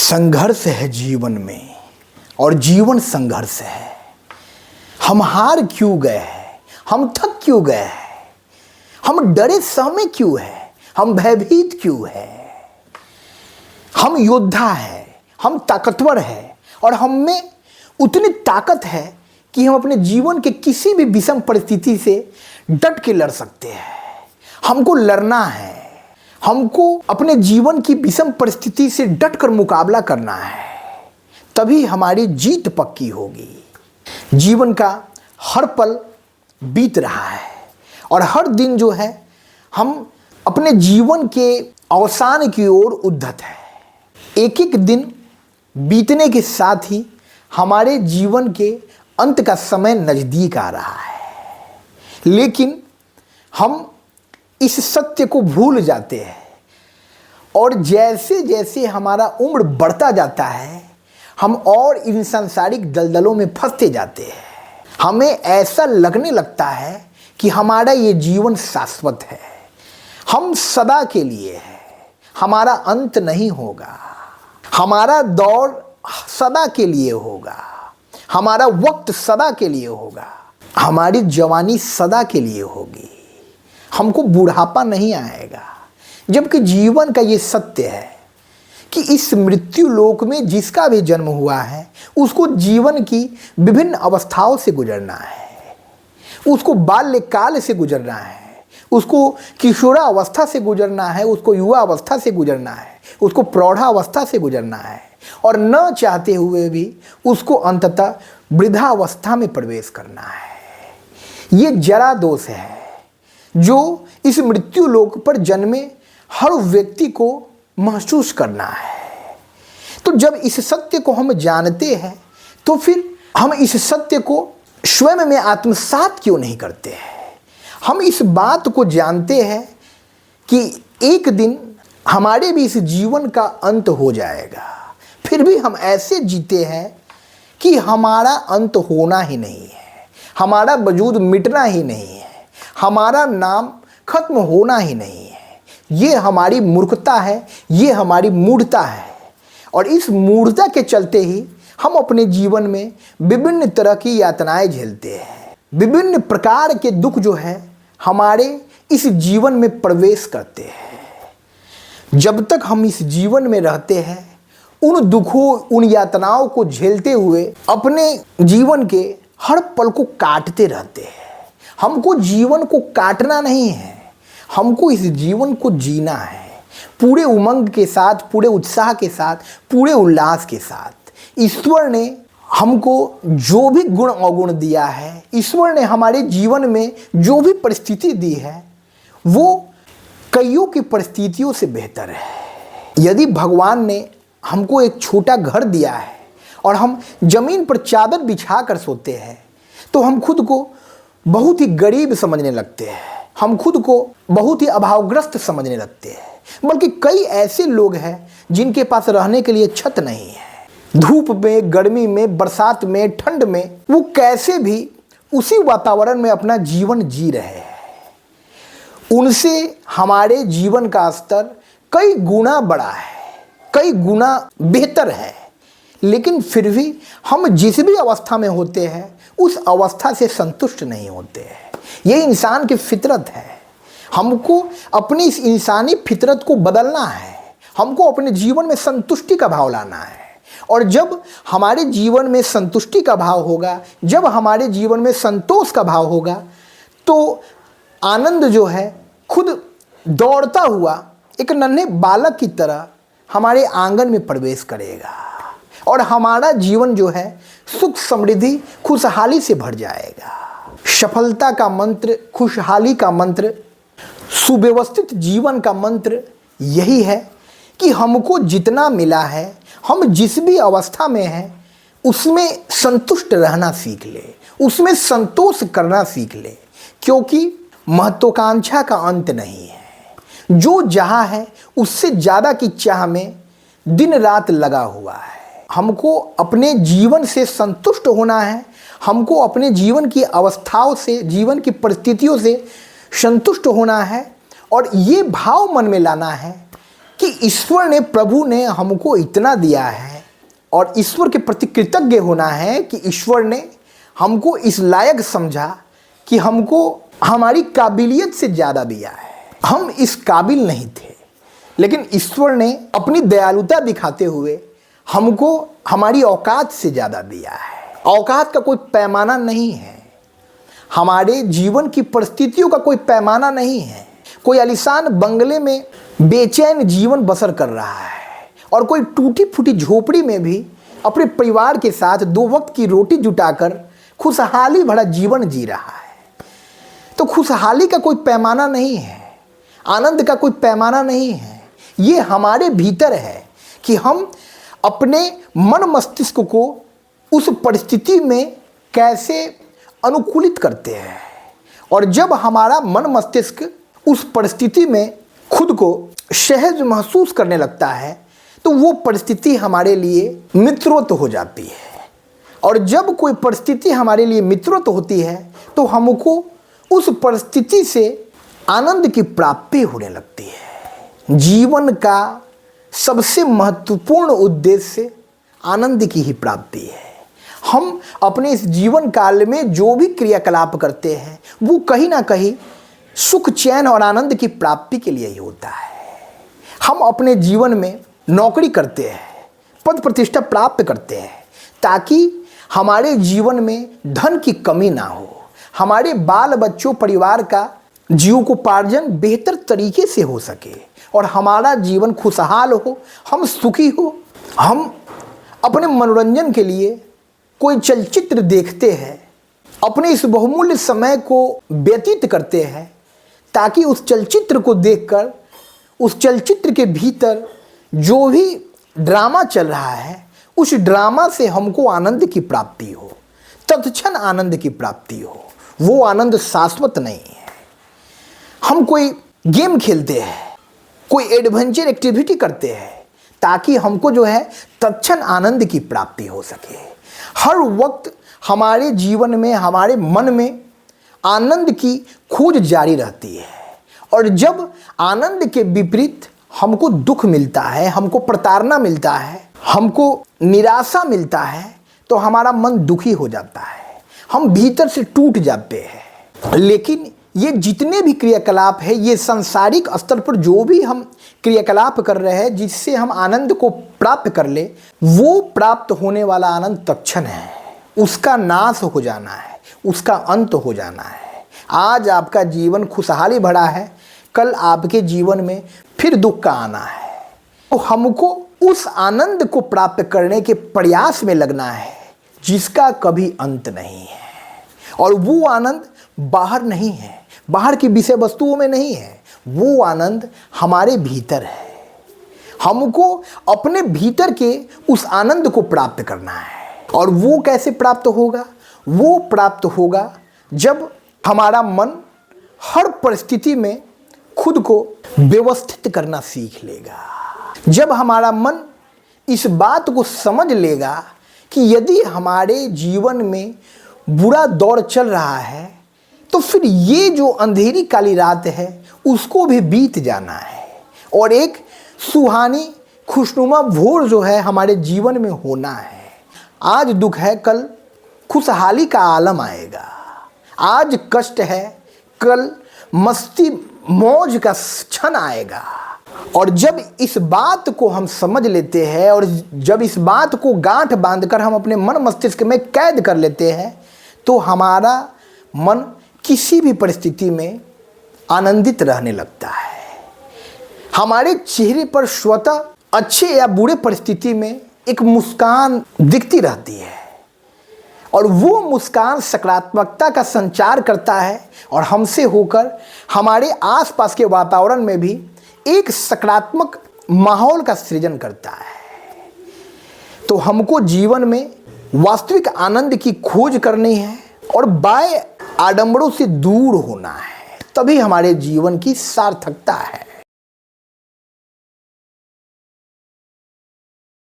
संघर्ष है जीवन में और जीवन संघर्ष है। हम हार क्यों गए हैं, हम थक क्यों गए हैं, हम डरे सहमे क्यों हैं, हम भयभीत क्यों हैं। हम योद्धा हैं, हम ताकतवर हैं और हम में उतनी ताकत है कि हम अपने जीवन के किसी भी विषम परिस्थिति से डट के लड़ सकते हैं। हमको लड़ना है, हमको अपने जीवन की विषम परिस्थिति से डट कर मुकाबला करना है, तभी हमारी जीत पक्की होगी। जीवन का हर पल बीत रहा है और हर दिन जो है हम अपने जीवन के अवसान की ओर उद्धत है। एक एक दिन बीतने के साथ ही हमारे जीवन के अंत का समय नज़दीक आ रहा है, लेकिन हम इस सत्य को भूल जाते हैं और जैसे जैसे हमारा उम्र बढ़ता जाता है हम और इन सांसारिक दलदलों में फंसते जाते हैं। हमें ऐसा लगने लगता है कि हमारा ये जीवन शाश्वत है, हम सदा के लिए हैं, हमारा अंत नहीं होगा, हमारा दौर सदा के लिए होगा, हमारा वक्त सदा के लिए होगा, हमारी जवानी सदा के लिए होगी, हमको बुढ़ापा नहीं आएगा। जबकि जीवन का ये सत्य है कि इस मृत्यु लोक में जिसका भी जन्म हुआ है उसको जीवन की विभिन्न अवस्थाओं से गुजरना है। उसको बाल्यकाल से गुजरना है, उसको किशोरावस्था से गुजरना है, उसको युवा अवस्था से गुजरना है, उसको प्रौढ़ावस्था से गुजरना है और न चाहते हुए भी उसको अंततः वृद्धावस्था में प्रवेश करना है। ये जरा दोष है जो इस मृत्यु लोक पर जन्मे हर व्यक्ति को महसूस करना है। तो जब इस सत्य को हम जानते हैं तो फिर हम इस सत्य को स्वयं में आत्मसात क्यों नहीं करते हैं। हम इस बात को जानते हैं कि एक दिन हमारे भी इस जीवन का अंत हो जाएगा, फिर भी हम ऐसे जीते हैं कि हमारा अंत होना ही नहीं है, हमारा वजूद मिटना ही नहीं है, हमारा नाम खत्म होना ही नहीं है। ये हमारी मूर्खता है, ये हमारी मूढ़ता है और इस मूढ़ता के चलते ही हम अपने जीवन में विभिन्न तरह की यातनाएं झेलते हैं। विभिन्न प्रकार के दुख जो है हमारे इस जीवन में प्रवेश करते हैं। जब तक हम इस जीवन में रहते हैं उन दुखों, उन यातनाओं को झेलते हुए अपने जीवन के हर पल को काटते रहते हैं। हमको जीवन को काटना नहीं है, हमको इस जीवन को जीना है पूरे उमंग के साथ, पूरे उत्साह के साथ, पूरे उल्लास के साथ। ईश्वर ने हमको जो भी गुण अवगुण दिया है, ईश्वर ने हमारे जीवन में जो भी परिस्थिति दी है वो कईयों की परिस्थितियों से बेहतर है। यदि भगवान ने हमको एक छोटा घर दिया है और हम जमीन पर चादर बिछा कर सोते हैं तो हम खुद को बहुत ही गरीब समझने लगते हैं, हम खुद को बहुत ही अभावग्रस्त समझने लगते हैं। बल्कि कई ऐसे लोग हैं जिनके पास रहने के लिए छत नहीं है। धूप में, गर्मी में, बरसात में, ठंड में वो कैसे भी उसी वातावरण में अपना जीवन जी रहे हैं। उनसे हमारे जीवन का स्तर कई गुना बड़ा है, कई गुना बेहतर है, लेकिन फिर भी हम जिस भी अवस्था में होते हैं उस अवस्था से संतुष्ट नहीं होते हैं। ये इंसान की फितरत है। हमको अपनी इस इंसानी फितरत को बदलना है, हमको अपने जीवन में संतुष्टि का भाव लाना है। और जब हमारे जीवन में संतुष्टि का भाव होगा, जब हमारे जीवन में संतोष का भाव होगा तो आनंद जो है खुद दौड़ता हुआ एक नन्हे बालक की तरह हमारे आंगन में प्रवेश करेगा और हमारा जीवन जो है सुख, समृद्धि, खुशहाली से भर जाएगा। सफलता का मंत्र, खुशहाली का मंत्र, सुव्यवस्थित जीवन का मंत्र यही है कि हमको जितना मिला है, हम जिस भी अवस्था में हैं उसमें संतुष्ट रहना सीख ले, उसमें संतोष करना सीख ले, क्योंकि महत्वाकांक्षा का अंत नहीं है। जो जहाँ है उससे ज़्यादा की चाह में दिन रात लगा हुआ है। हमको अपने जीवन से संतुष्ट होना है, हमको अपने जीवन की अवस्थाओं से, जीवन की परिस्थितियों से संतुष्ट होना है और ये भाव मन में लाना है कि ईश्वर ने, प्रभु ने हमको इतना दिया है और ईश्वर के प्रति कृतज्ञ होना है कि ईश्वर ने हमको इस लायक समझा कि हमको हमारी काबिलियत से ज़्यादा दिया है। हम इस काबिल नहीं थे, लेकिन ईश्वर ने अपनी दयालुता दिखाते हुए हमको हमारी औकात से ज़्यादा दिया है। औकात का कोई पैमाना नहीं है, हमारे जीवन की परिस्थितियों का कोई पैमाना नहीं है। कोई आलीशान बंगले में बेचैन जीवन बसर कर रहा है और कोई टूटी फूटी झोपड़ी में भी अपने परिवार के साथ 2 वक्त की रोटी जुटाकर खुशहाली भरा जीवन जी रहा है। तो खुशहाली का कोई पैमाना नहीं है, आनंद का कोई पैमाना नहीं है। ये हमारे भीतर है कि हम अपने मन मस्तिष्क को उस परिस्थिति में कैसे अनुकूलित करते हैं। और जब हमारा मन मस्तिष्क उस परिस्थिति में खुद को सहज महसूस करने लगता है तो वो परिस्थिति हमारे लिए मित्रवत हो जाती है। और जब कोई परिस्थिति हमारे लिए मित्रवत होती है तो हमको उस परिस्थिति से आनंद की प्राप्ति होने लगती है। जीवन का सबसे महत्वपूर्ण उद्देश्य आनंद की ही प्राप्ति है। हम अपने इस जीवन काल में जो भी क्रियाकलाप करते हैं वो कहीं ना कहीं सुख, चैन और आनंद की प्राप्ति के लिए ही होता है। हम अपने जीवन में नौकरी करते हैं, पद प्रतिष्ठा प्राप्त करते हैं ताकि हमारे जीवन में धन की कमी ना हो, हमारे बाल बच्चों परिवार का जीविकोपार्जन बेहतर तरीके से हो सके और हमारा जीवन खुशहाल हो, हम सुखी हो। हम अपने मनोरंजन के लिए कोई चलचित्र देखते हैं, अपने इस बहुमूल्य समय को व्यतीत करते हैं ताकि उस चलचित्र को देखकर उस चलचित्र के भीतर जो भी ड्रामा चल रहा है उस ड्रामा से हमको आनंद की प्राप्ति हो, तत्क्षण आनंद की प्राप्ति हो। वो आनंद शाश्वत नहीं है। हम कोई गेम खेलते हैं, कोई एडवेंचर एक्टिविटी करते हैं ताकि हमको जो है तत्क्षण आनंद की प्राप्ति हो सके। हर वक्त हमारे जीवन में, हमारे मन में आनंद की खोज जारी रहती है और जब आनंद के विपरीत हमको दुख मिलता है, हमको प्रताड़ना मिलता है, हमको निराशा मिलता है तो हमारा मन दुखी हो जाता है, हम भीतर से टूट जाते हैं। लेकिन ये जितने भी क्रियाकलाप है, ये सांसारिक स्तर पर जो भी हम क्रियाकलाप कर रहे हैं जिससे हम आनंद को प्राप्त कर ले, वो प्राप्त होने वाला आनंद तत्क्षण है, उसका नाश हो जाना है, उसका अंत हो जाना है। आज आपका जीवन खुशहाली भरा है, कल आपके जीवन में फिर दुख का आना है। तो हमको उस आनंद को प्राप्त करने के प्रयास में लगना है जिसका कभी अंत नहीं है। और वो आनंद बाहर नहीं है, बाहर की विषय वस्तुओं में नहीं है, वो आनंद हमारे भीतर है। हमको अपने भीतर के उस आनंद को प्राप्त करना है। और वो कैसे प्राप्त होगा? वो प्राप्त होगा जब हमारा मन हर परिस्थिति में खुद को व्यवस्थित करना सीख लेगा। जब हमारा मन इस बात को समझ लेगा कि यदि हमारे जीवन में बुरा दौर चल रहा है तो फिर ये जो अंधेरी काली रात है उसको भी बीत जाना है और एक सुहानी खुशनुमा भोर जो है हमारे जीवन में होना है। आज दुख है, कल खुशहाली का आलम आएगा। आज कष्ट है, कल मस्ती मौज का क्षण आएगा। और जब इस बात को हम समझ लेते हैं और जब इस बात को गांठ बांधकर हम अपने मन मस्तिष्क में कैद कर लेते हैं तो हमारा मन किसी भी परिस्थिति में आनंदित रहने लगता है। हमारे चेहरे पर स्वतः अच्छे या बुरे परिस्थिति में एक मुस्कान दिखती रहती है और वो मुस्कान सकारात्मकता का संचार करता है और हमसे होकर हमारे आसपास के वातावरण में भी एक सकारात्मक माहौल का सृजन करता है। तो हमको जीवन में वास्तविक आनंद की खोज करनी है और बाह्य आडंबरों से दूर होना है, तभी हमारे जीवन की सार्थकता है।